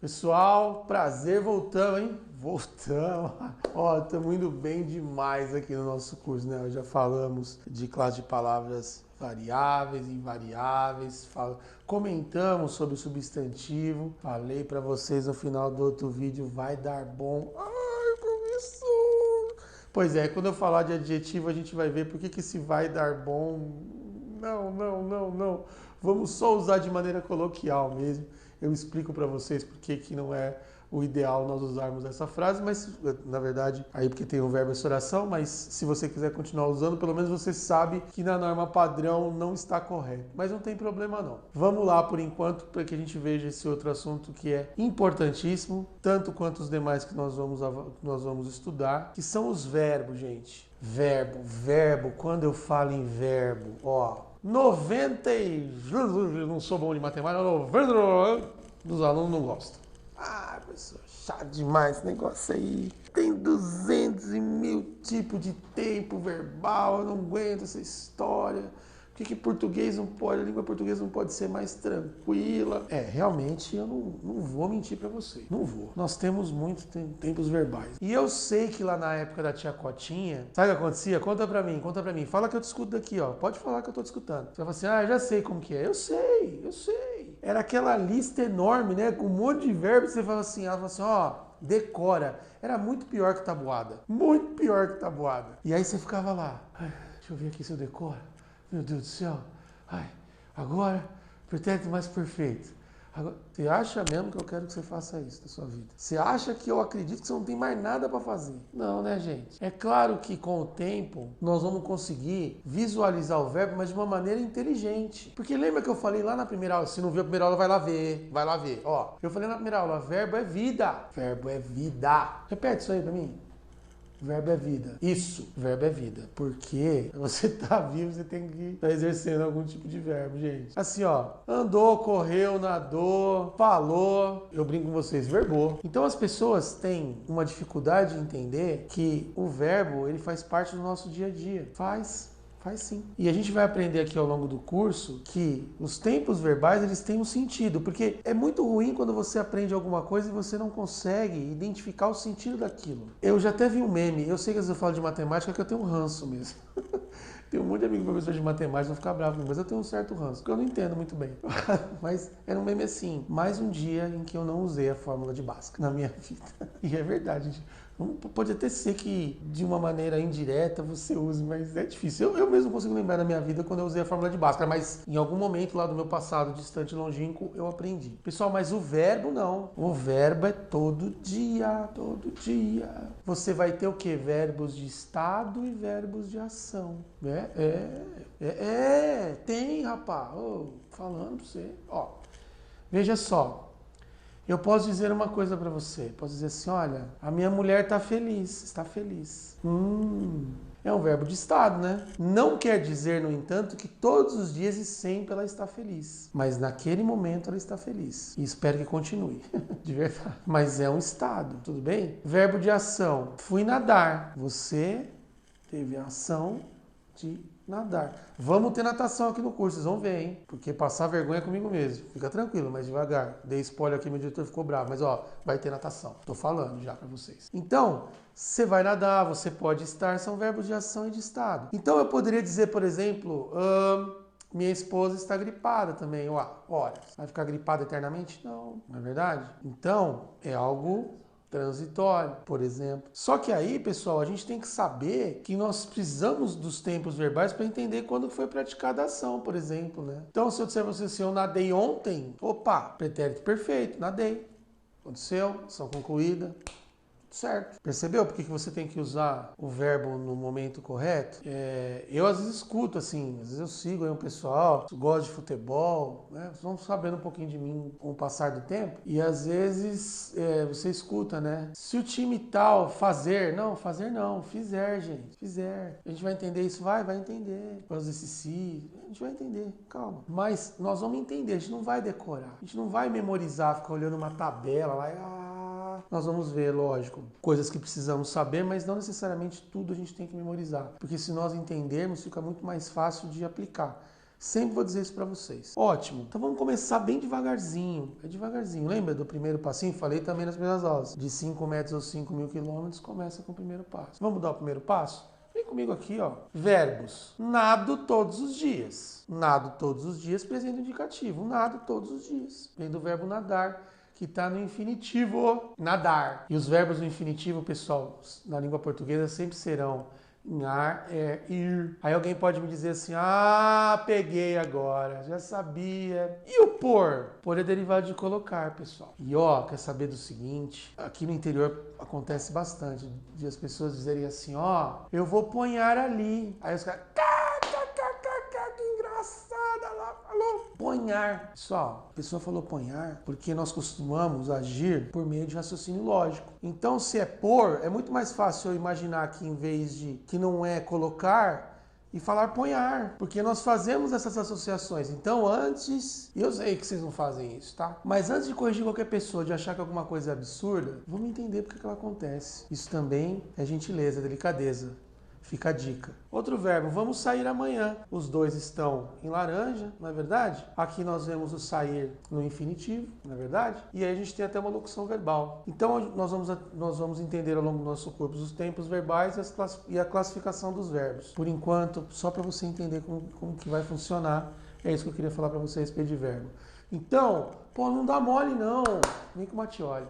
Pessoal, prazer, voltamos, hein? Voltamos. Ó, estamos indo bem demais aqui no nosso curso, né? Já falamos de classe de palavras variáveis, invariáveis, comentamos sobre o substantivo. Falei para vocês no final do outro vídeo, vai dar bom. Ai, professor! Pois é, quando eu falar de adjetivo, a gente vai ver por que esse vai dar bom. Não. Vamos só usar de maneira coloquial mesmo. Eu explico para vocês por que não é o ideal nós usarmos essa frase, mas na verdade, aí porque tem o verbo essa oração, mas se você quiser continuar usando, pelo menos você sabe que na norma padrão não está correto. Mas não tem problema não. Vamos lá por enquanto para que a gente veja esse outro assunto que é importantíssimo, tanto quanto os demais que nós vamos estudar, que são os verbos, gente. Verbo, quando eu falo em verbo, ó, 90 e... não sou bom de matemática, 90 dos alunos não gostam. Ah, professor, chato demais esse negócio aí. Tem 200 e mil tipos de tempo verbal, eu não aguento essa história. Por que português não pode, a língua portuguesa não pode ser mais tranquila? Realmente eu não vou mentir pra vocês. Não vou. Nós temos muitos tempos verbais. E eu sei que lá na época da tia Cotinha, sabe o que acontecia? Conta pra mim. Fala que eu te escuto daqui, ó. Pode falar que eu tô te escutando. Você vai falar assim, já sei como que é. Eu sei. Era aquela lista enorme, né? Com um monte de verbos. Você fala assim, ela fala assim, ó, decora. Era muito pior que tabuada. Muito pior que tabuada. E aí você ficava lá. Deixa eu ver aqui se eu decoro. Meu Deus do céu. Agora, pretérito mais perfeito. Agora, você acha mesmo que eu quero que você faça isso na sua vida? Você acha que eu acredito que você não tem mais nada para fazer? Não, né, gente? É claro que com o tempo nós vamos conseguir visualizar o verbo, mas de uma maneira inteligente. Porque lembra que eu falei lá na primeira aula, se não viu a primeira aula, vai lá ver. Ó, eu falei na primeira aula, verbo é vida. Verbo é vida. Repete isso aí pra mim. Verbo é vida. Isso, verbo é vida. Porque você tá vivo, você tem que estar exercendo algum tipo de verbo, gente. Assim, ó, andou, correu, nadou, falou, eu brinco com vocês, verbou. Então as pessoas têm uma dificuldade de entender que o verbo, ele faz parte do nosso dia a dia. Faz sim. E a gente vai aprender aqui ao longo do curso que os tempos verbais, eles têm um sentido, porque é muito ruim quando você aprende alguma coisa e você não consegue identificar o sentido daquilo. Eu já até vi um meme, eu sei que às vezes eu falo de matemática que eu tenho um ranço mesmo. Tem um monte de amigo professor de matemática, não ficar bravo comigo, mas eu tenho um certo ranço, porque eu não entendo muito bem. Mas era um meme assim, mais um dia em que eu não usei a fórmula de Bhaskara na minha vida. E é verdade, gente. Pode até ser que de uma maneira indireta você use, mas é difícil. Eu mesmo consigo lembrar da minha vida quando eu usei a fórmula de Bhaskara, mas em algum momento lá do meu passado distante e longínquo eu aprendi. Pessoal, mas o verbo não. O verbo é todo dia. Você vai ter o quê? Verbos de estado e verbos de ação. Tem, rapaz. Falando pra você. Ó, veja só. Eu posso dizer uma coisa para você. Posso dizer assim, olha, a minha mulher está feliz. É um verbo de estado, né? Não quer dizer, no entanto, que todos os dias e sempre ela está feliz. Mas naquele momento ela está feliz. E espero que continue. De verdade. Mas é um estado, tudo bem? Verbo de ação. Fui nadar. Você teve a ação de nadar. Vamos ter natação aqui no curso, vocês vão ver, hein? Porque passar vergonha é comigo mesmo. Fica tranquilo, mas devagar. Dei spoiler aqui, meu diretor ficou bravo. Mas ó, vai ter natação. Tô falando já pra vocês. Então, você vai nadar, você pode estar, são verbos de ação e de estado. Então eu poderia dizer, por exemplo, minha esposa está gripada também. Olha, vai ficar gripada eternamente? Não é verdade? Então, é algo transitório, por exemplo. Só que aí, pessoal, a gente tem que saber que nós precisamos dos tempos verbais para entender quando foi praticada a ação, por exemplo, né? Então, se eu disser para você assim, eu nadei ontem, pretérito perfeito, nadei. Aconteceu, ação concluída. Certo. Percebeu por que você tem que usar o verbo no momento correto? Eu às vezes escuto assim, às vezes eu sigo aí um pessoal que gosta de futebol, né? Vocês vão sabendo um pouquinho de mim com o passar do tempo. E às vezes você escuta, né? Se o time tal fazer não, fizer, gente, fizer. A gente vai entender isso? Vai entender. Por causa desse se, a gente vai entender, calma. Mas nós vamos entender, a gente não vai decorar. A gente não vai memorizar, ficar olhando uma tabela lá e nós vamos ver, lógico, coisas que precisamos saber, mas não necessariamente tudo a gente tem que memorizar. Porque se nós entendermos, fica muito mais fácil de aplicar. Sempre vou dizer isso para vocês. Ótimo. Então vamos começar bem devagarzinho. É devagarzinho. Lembra do primeiro passinho? Falei também nas primeiras aulas. De 5 metros ou 5.000 quilômetros, começa com o primeiro passo. Vamos dar o primeiro passo? Vem comigo aqui, ó. Verbos. Nado todos os dias. Nado todos os dias, presente indicativo. Nado todos os dias. Vem do verbo nadar, que está no infinitivo. Nadar. E os verbos no infinitivo, pessoal, na língua portuguesa sempre serão ar, é, ir. Aí alguém pode me dizer assim, ah, peguei agora, já sabia. E o pôr? Pôr é derivado de colocar, pessoal. E ó, quer saber do seguinte? Aqui no interior acontece bastante de as pessoas dizerem assim, ó, eu vou ponhar ali. Aí os caras, que engraçada lá, falou. Ponhar. Pessoal, a pessoa falou ponhar porque nós costumamos agir por meio de raciocínio lógico. Então, se é pôr, é muito mais fácil eu imaginar que em vez de que não é colocar e falar ponhar, porque nós fazemos essas associações. Então, antes, eu sei que vocês não fazem isso, tá? Mas antes de corrigir qualquer pessoa, de achar que alguma coisa é absurda, vamos entender por que ela acontece. Isso também é gentileza, delicadeza. Fica a dica. Outro verbo, vamos sair amanhã. Os dois estão em laranja, não é verdade? Aqui nós vemos o sair no infinitivo, não é verdade? E aí a gente tem até uma locução verbal. Então nós vamos entender ao longo do nosso curso os tempos verbais e a classificação dos verbos. Por enquanto, só para você entender como que vai funcionar, é isso que eu queria falar para vocês a respeito de verbo. Então, pô, não dá mole não. Vem com o Mattioli.